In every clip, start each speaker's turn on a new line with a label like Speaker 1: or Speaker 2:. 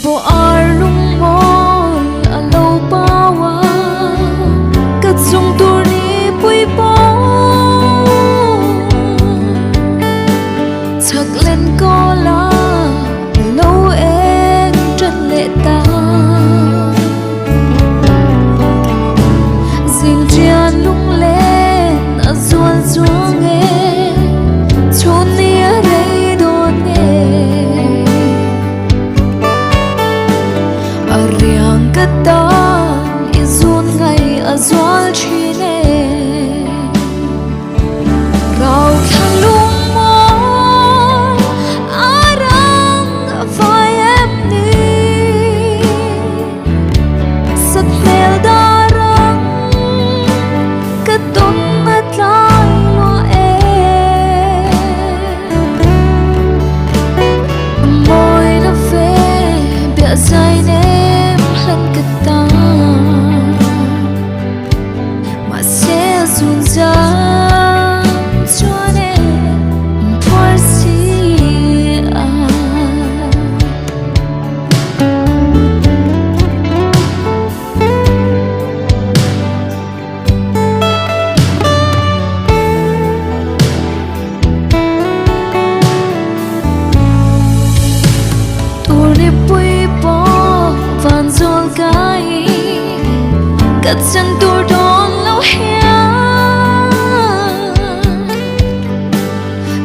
Speaker 1: bo ar lung mol alo pawa ka chung tur ni pui po chak len ko la lo en trat le ta jing trian lung len a zual zuang e chun ni a rei don nge a riang ka ta i zun ngai a zual chi ne rau thang lung mol arang vai em ni sat mel darang ka ton mat lai lo e moi na fe bia zai nem hlan ka ta ma se sun za chuan e por si a tur ni pui po van zol kai kat san tur don lo hia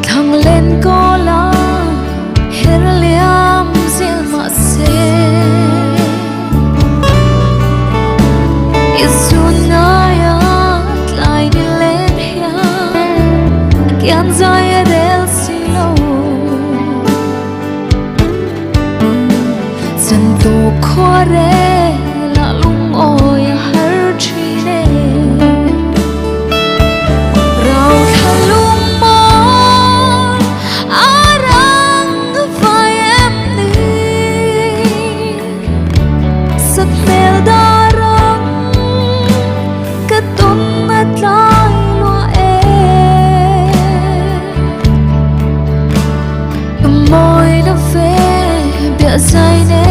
Speaker 1: thang len ko la her liam zil ma se isun na ya tlai ni len hia kian zai rel si lo san to khore la lung o ya har chi ne rau tha lung mol arang vai em ni sat mel darang ka ton mat lai lo e moi na fe bia zai ne